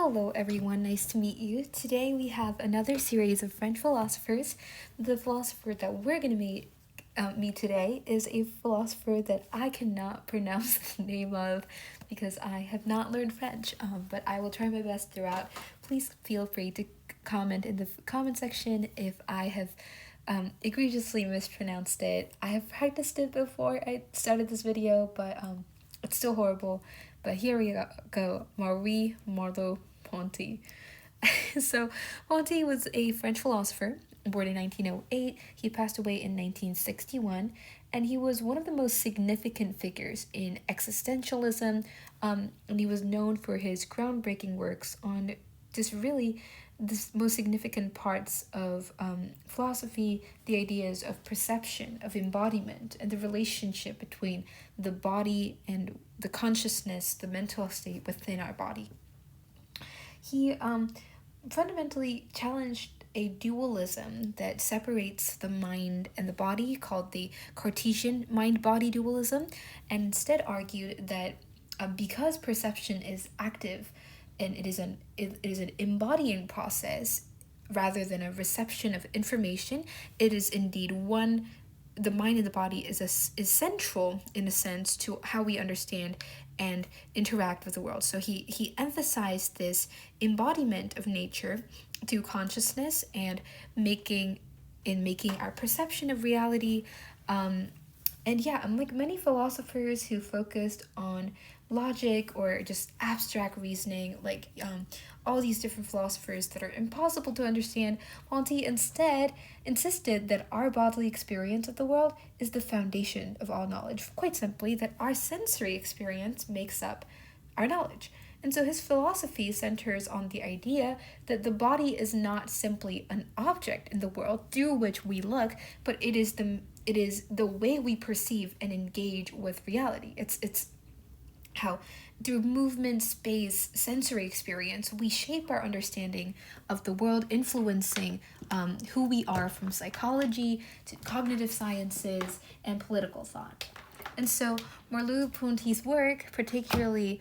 Hello, everyone. Nice to meet you. Today we have another series of French philosophers. The philosopher that we're going to meet today is a philosopher that I cannot pronounce the name of because I have not learned French, but I will try my best throughout. Please feel free to comment in the comment section if I have egregiously mispronounced it. I have practiced it before I started this video, but it's still horrible. But here we go. Marie Merleau-Ponty. So Ponty was a French philosopher born in 1908. He passed away in 1961, and he was one of the most significant figures in existentialism, and he was known for his groundbreaking works on just really the most significant parts of philosophy, the ideas of perception, of embodiment, and the relationship between the body and the consciousness, the mental state within our body. He fundamentally challenged a dualism that separates the mind and the body, called the Cartesian mind-body dualism, and instead argued that because perception is active and it is an embodying process rather than a reception of information, it is indeed one. The mind and the body is central in a sense to how we understand and interact with the world. So he emphasized this embodiment of nature through consciousness and making our perception of reality. And yeah, unlike many philosophers who focused on logic or just abstract reasoning, like all these different philosophers that are impossible to understand, Ponty instead insisted that our bodily experience of the world is the foundation of all knowledge. Quite simply, that our sensory experience makes up our knowledge. And so his philosophy centers on the idea that the body is not simply an object in the world through which we look, but it is the way we perceive and engage with reality. It's how through movement, space, sensory experience, we shape our understanding of the world, influencing who we are, from psychology to cognitive sciences and political thought. And so Merleau-Ponty's work, particularly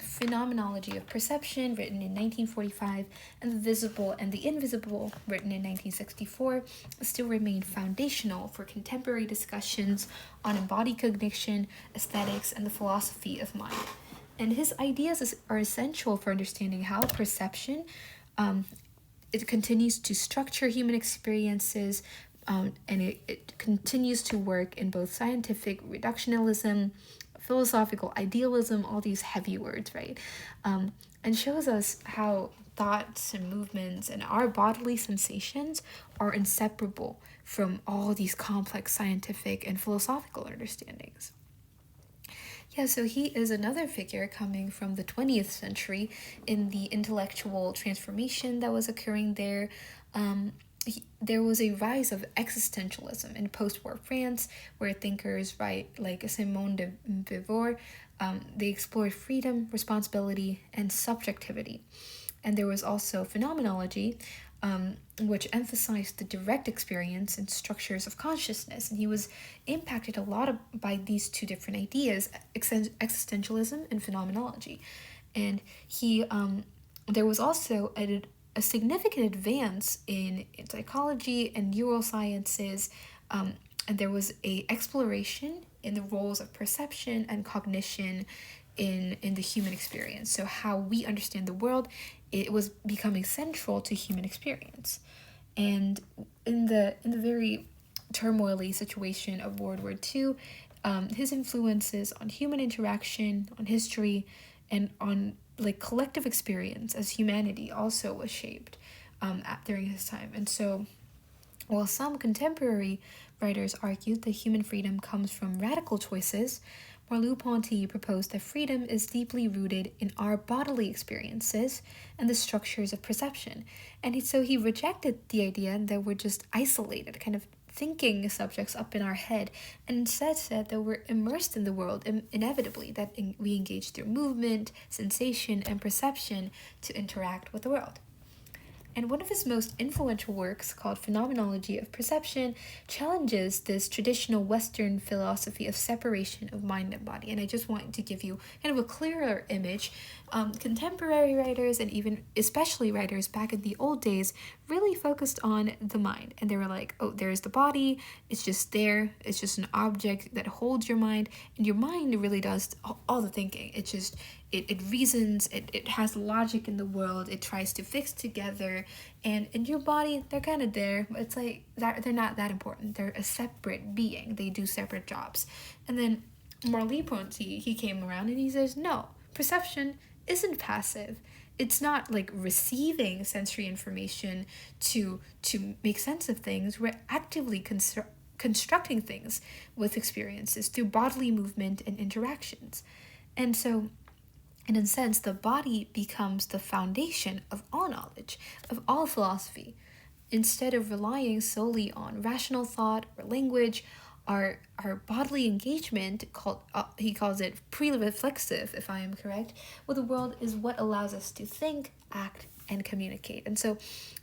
Phenomenology of Perception, written in 1945, and The Visible and the Invisible, written in 1964, still remain foundational for contemporary discussions on embodied cognition, aesthetics, and the philosophy of mind. And his ideas are essential for understanding how perception it continues to structure human experiences, and it continues to work in both scientific reductionism, philosophical idealism, all these heavy words, right? And shows us how thoughts and movements and our bodily sensations are inseparable from all these complex scientific and philosophical understandings. Yeah, so he is another figure coming from the 20th century in the intellectual transformation that was occurring there. There was a rise of existentialism in post-war France, where thinkers like Simone de Beauvoir, they explored freedom, responsibility, and subjectivity. And there was also phenomenology, which emphasized the direct experience and structures of consciousness. And he was impacted a lot by these two different ideas, existentialism and phenomenology. And there was also a significant advance in psychology and neurosciences, and there was a exploration in the roles of perception and cognition in the human experience. So how we understand the world, it was becoming central to human experience. And in the very turmoily situation of World War II, his influences on human interaction, on history, and on collective experience as humanity also was shaped during his time. And so while some contemporary writers argued that human freedom comes from radical choices, Merleau-Ponty proposed that freedom is deeply rooted in our bodily experiences and the structures of perception. And so he rejected the idea that we're just isolated, kind of thinking subjects up in our head, and instead said that we're immersed in the world inevitably, that we engage through movement, sensation, and perception to interact with the world. And one of his most influential works, called Phenomenology of Perception, challenges this traditional Western philosophy of separation of mind and body. And I just want to give you kind of a clearer image. Contemporary writers, and even especially writers back in the old days, really focused on the mind. And they were like, oh, there's the body, it's just there, it's just an object that holds your mind. And your mind really does all the thinking. It reasons, it has logic in the world, it tries to fix together, and in your body, they're kind of there, but it's like that they're not that important. They're a separate being, they do separate jobs. And then Merleau-Ponty, he came around and he says, no, perception isn't passive. It's not like receiving sensory information to make sense of things. We're actively constructing things with experiences through bodily movement and interactions. And so, in a sense, the body becomes the foundation of all knowledge, of all philosophy. Instead of relying solely on rational thought or language, our bodily engagement, he calls it pre-reflexive, if I am correct, with the world is what allows us to think, act, and communicate. And so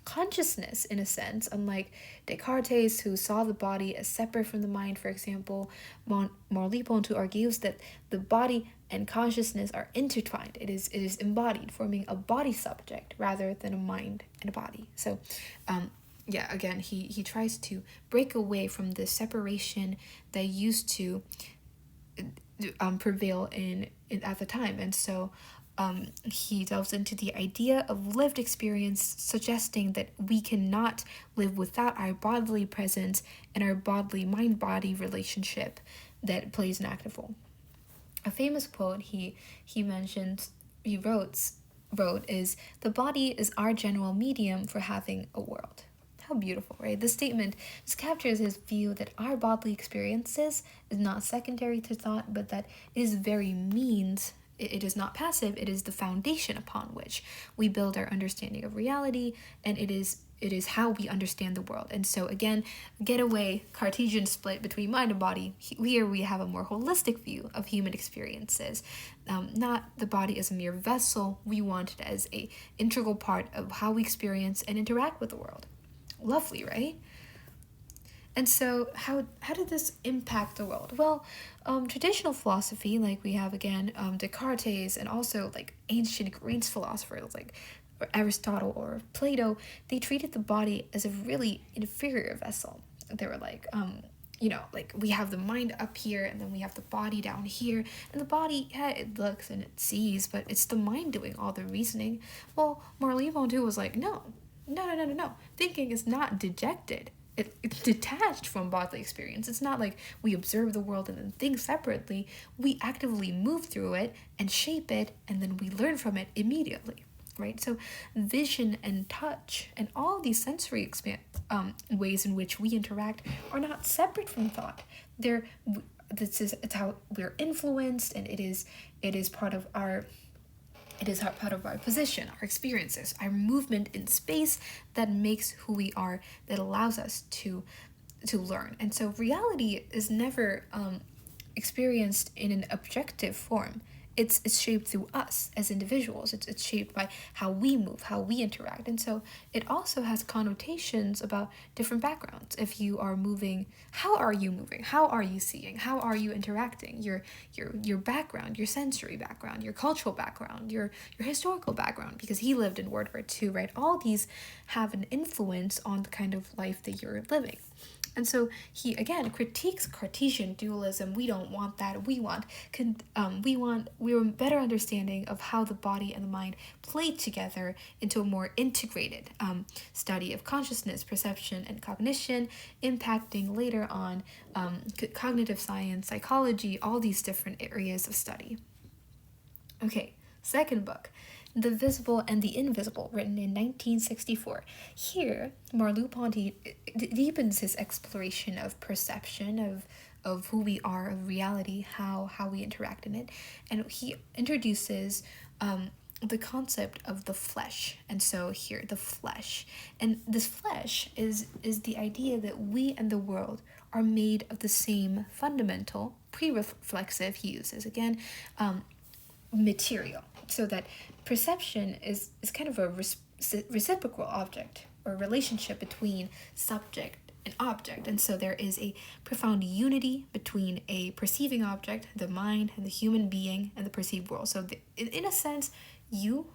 consciousness, in a sense, unlike Descartes, who saw the body as separate from the mind, for example, Merleau-Ponty argues that the body and consciousness are intertwined. It is embodied, forming a body subject rather than a mind and a body. So again, he tries to break away from the separation that used to prevail in at the time. And so he delves into the idea of lived experience, suggesting that we cannot live without our bodily presence and our bodily mind-body relationship that plays an active role. A famous quote he wrote is, "The body is our general medium for having a world." How beautiful, right? This statement just captures his view that our bodily experiences is not secondary to thought, but that it is very means. It is not passive. It is the foundation upon which we build our understanding of reality, and it is how we understand the world. And so again, get away Cartesian split between mind and body. Here we have a more holistic view of human experiences, not the body as a mere vessel. We want it as a integral part of how we experience and interact with the world. Lovely, right? And so how did this impact the world? Well, traditional philosophy, like we have again Descartes, and also like ancient Greek philosophers like Aristotle or Plato, they treated the body as a really inferior vessel. They were like, like we have the mind up here and then we have the body down here. And the body, yeah, it looks and it sees, but it's the mind doing all the reasoning. Well, Merleau-Ponty was like, no. Thinking is not dejected. It's detached from bodily experience. It's not like we observe the world and then think separately. We actively move through it and shape it, and then we learn from it immediately, right? So vision and touch and all these sensory ways in which we interact are not separate from thought. It's how we're influenced, and it is part of our position, our experiences, our movement in space that makes who we are, that allows us to learn. And so reality is never experienced in an objective form. It's shaped through us as individuals. It's shaped by how we move, how we interact. And so it also has connotations about different backgrounds. If you are moving, how are you moving? How are you seeing? How are you interacting? Your background, your sensory background, your cultural background, your historical background, because he lived in World War II, right? All these have an influence on the kind of life that you're living. And so he again critiques Cartesian dualism. We don't want that. We want a better understanding of how the body and the mind play together into a more integrated study of consciousness, perception, and cognition, impacting later on cognitive science, psychology, all these different areas of study. Okay, second book, The Visible and the Invisible, written in 1964. Here, Merleau-Ponty deepens his exploration of perception, of who we are, of reality, how we interact in it, and he introduces the concept of the flesh. And so here, the flesh. And this flesh is the idea that we and the world are made of the same fundamental, pre-reflexive, he uses again, material, so that perception is kind of a reciprocal object or relationship between subject and object. And so there is a profound unity between a perceiving object, the mind, and the human being, and the perceived world. So in a sense, you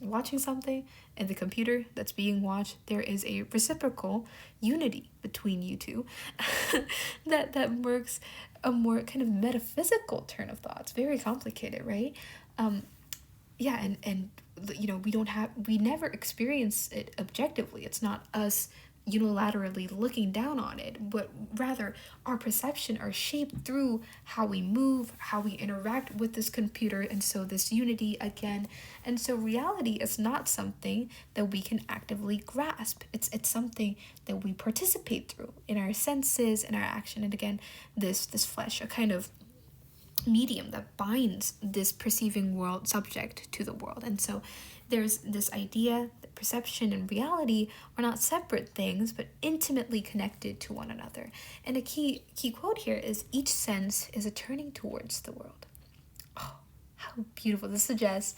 watching something and the computer that's being watched, there is a reciprocal unity between you two that works a more kind of metaphysical turn of thought. It's very complicated, right? Yeah, and we never experience it objectively. It's not us unilaterally looking down on it, but rather our perception are shaped through how we move, how we interact with this computer, and so this unity again. And so reality is not something that we can actively grasp. It's something that we participate through in our senses, in our action, and again, this flesh, a kind of medium that binds this perceiving world subject to the world. And so there's this idea that perception and reality are not separate things but intimately connected to one another. And a key quote here is, each sense is a turning towards the world. Oh, how beautiful. This suggests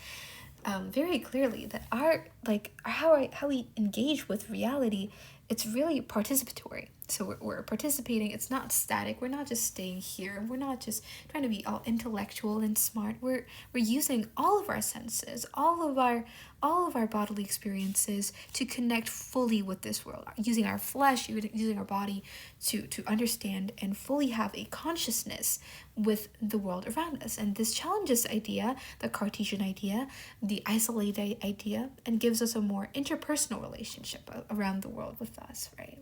very clearly that how we engage with reality, it's really participatory. So we're participating. It's not static. We're not just staying here. We're not just trying to be all intellectual and smart. We're using all of our senses, all of our bodily experiences to connect fully with this world. Using our flesh, using our body to understand and fully have a consciousness with the world around us. And this challenges the idea, the Cartesian idea, the isolated idea, and gives us a more interpersonal relationship around the world with us, right?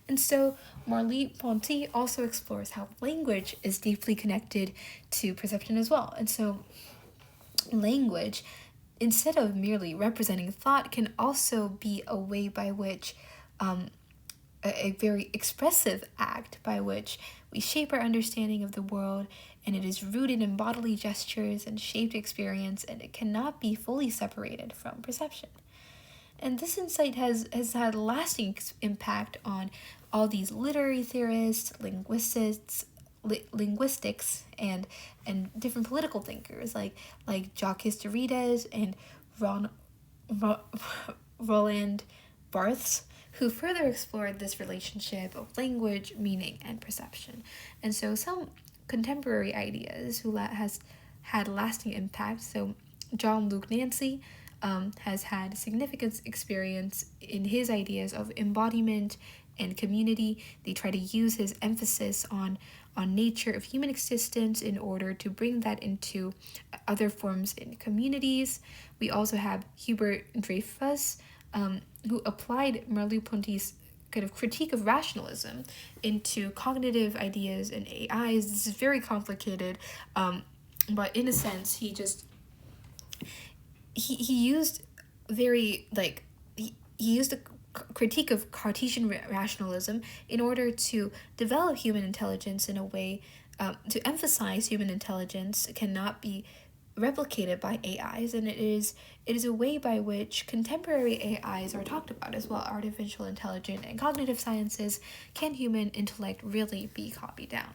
And so Merleau-Ponty also explores how language is deeply connected to perception as well. And so language, instead of merely representing thought, can also be a way by which a very expressive act by which we shape our understanding of the world, and it is rooted in bodily gestures and shaped experience, and it cannot be fully separated from perception. And this insight has had lasting impact on all these literary theorists, linguistics, and different political thinkers like Jacques Derrida and Roland Barthes, who further explored this relationship of language, meaning, and perception. And so some contemporary ideas who has had lasting impact. So Jean-Luc Nancy has had significant experience in his ideas of embodiment and community. They try to use his emphasis on nature of human existence in order to bring that into other forms in communities. We also have Hubert Dreyfus, who applied Merleau-Ponty's kind of critique of rationalism into cognitive ideas and AIs. This is very complicated, but in a sense, he used he used a critique of Cartesian rationalism in order to develop human intelligence in a way to emphasize human intelligence cannot be replicated by AIs, and it is a way by which contemporary AIs are talked about as well. Artificial intelligence and cognitive sciences. Can human intellect really be copied down?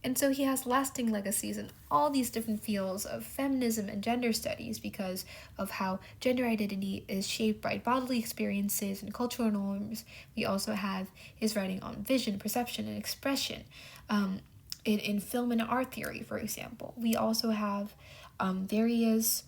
And so he has lasting legacies in all these different fields of feminism and gender studies because of how gender identity is shaped by bodily experiences and cultural norms. We also have his writing on vision, perception, and expression in film and art theory, for example. We also have various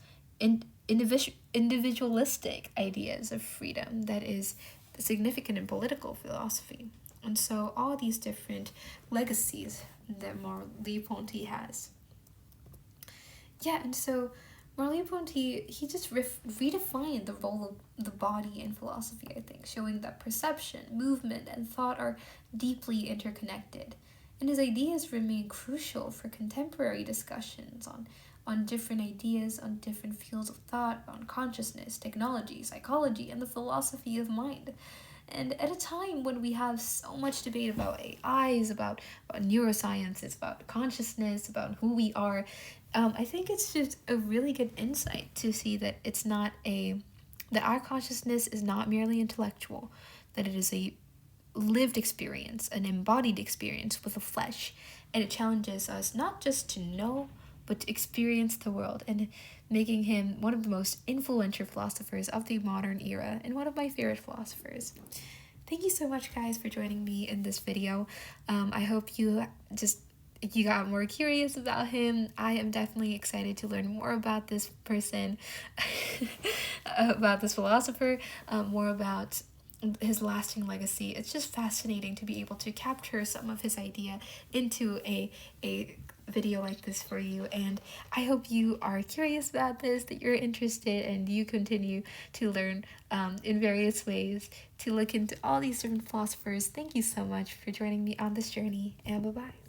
individualistic ideas of freedom that is significant in political philosophy. And so all these different legacies that Merleau-Ponty has. Yeah, and so Merleau-Ponty, he just redefined the role of the body in philosophy, I think, showing that perception, movement, and thought are deeply interconnected. And his ideas remain crucial for contemporary discussions on different ideas, on different fields of thought, on consciousness, technology, psychology, and the philosophy of mind. And at a time when we have so much debate about AIs, about neuroscience, it's about consciousness, about who we are, I think it's just a really good insight to see that that our consciousness is not merely intellectual, that it is a lived experience, an embodied experience with the flesh, and it challenges us not just to know, but to experience the world, and making him one of the most influential philosophers of the modern era and one of my favorite philosophers. Thank you so much, guys, for joining me in this video. I hope you got more curious about him. I am definitely excited to learn more about this person, about this philosopher, more about his lasting legacy. It's just fascinating to be able to capture some of his idea into a video like this for you, and I hope you are curious about this, that you're interested, and you continue to learn in various ways to look into all these different philosophers. Thank you so much for joining me on this journey, and bye-bye.